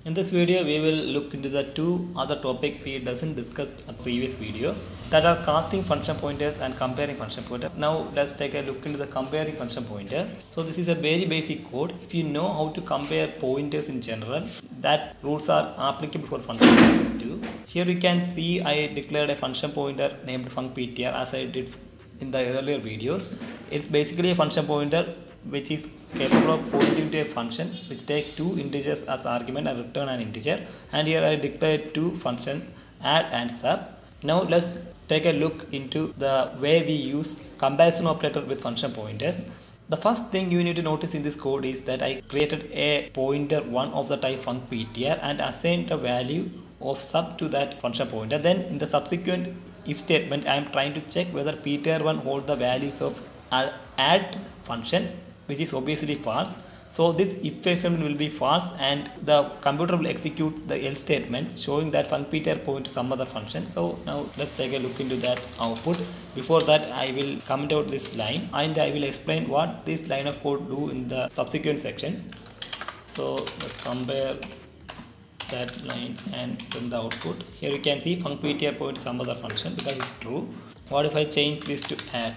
In this video, we will look into the two other topics we doesn't discussed in the previous video, that are casting function pointers and comparing function pointers. Now let's take a look into the comparing function pointer. So this is a very basic code. If you know how to compare pointers in general, that rules are applicable for function pointers too. Here you can see I declared a function pointer named funcPTR as I did in the earlier videos. It's basically a function pointer which is capable of pointing to a function which take two integers as argument and return an integer, and here I declared two functions add and sub. Now let's take a look into the way we use comparison operator with function pointers. The first thing you need to notice in this code is that I created a pointer 1 of the type funcPTR and assigned a value of sub to that function pointer. Then in the subsequent if statement I am trying to check whether ptr1 hold the values of add function, which is obviously false. So this if statement will be false and the computer will execute the else statement showing that funcPTR point to some other function. So now let's take a look into that output. Before that I will comment out this line and I will explain what this line of code do in the subsequent section. So let's compare that line and then the output. Here you can see funcPTR point to some other function because it's true. What if I change this to add?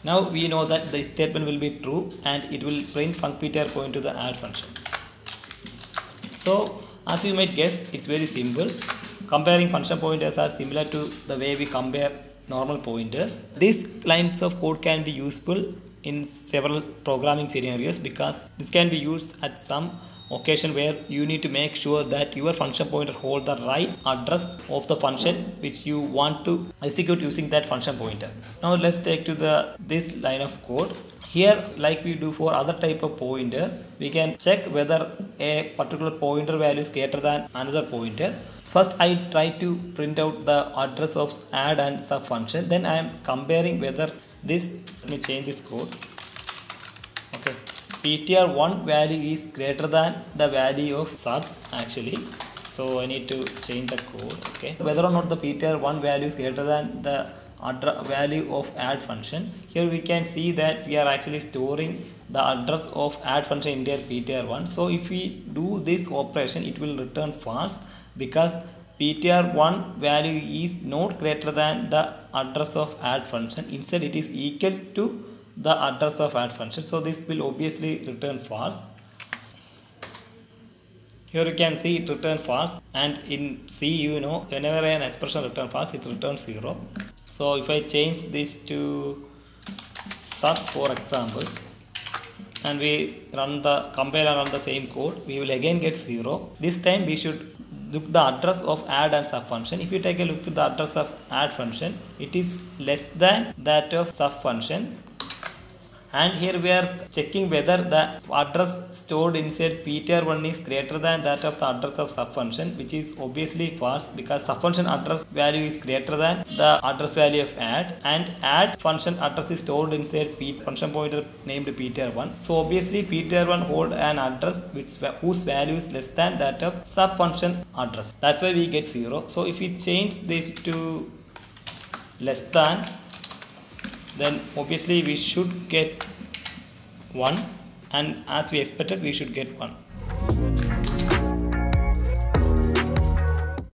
Now we know that the statement will be true and it will print funcPTR point to the add function. So as you might guess, it's very simple. Comparing function pointers are similar to the way we compare normal pointers. These lines of code can be useful in several programming scenarios because this can be used at some occasion where you need to make sure that your function pointer hold the right address of the function which you want to execute using that function pointer. Now let's take to this line of code. Here, like we do for other type of pointer, we can check whether a particular pointer value is greater than another pointer. First I try to print out the address of add and sub function. Then I am comparing whether this, let me change this code. Okay, ptr1 value is greater than the value of sub actually. So I need to change the code. Okay, whether or not the ptr1 value is greater than the value of add function. Here we can see that we are actually storing the address of add function into ptr1. So if we do this operation, it will return false because ptr1 value is not greater than the address of add function. Instead it is equal to the address of add function. So this will obviously return false. Here you can see it return false, and in C you know whenever an expression return false it returns 0. So if I change this to sub for example and we run the compare and run the same code, we will again get 0. This time we should look the address of add and sub function. If you take a look at the address of add function, it is less than that of sub function. And here we are checking whether the address stored inside ptr1 is greater than that of the address of sub function, which is obviously false because sub function address value is greater than the address value of add, and add function address is stored inside function pointer named ptr1. So obviously ptr1 hold an address whose value is less than that of sub function address. That's why we get 0. So if we change this to less than, then obviously we should get 1, and as we expected we should get 1.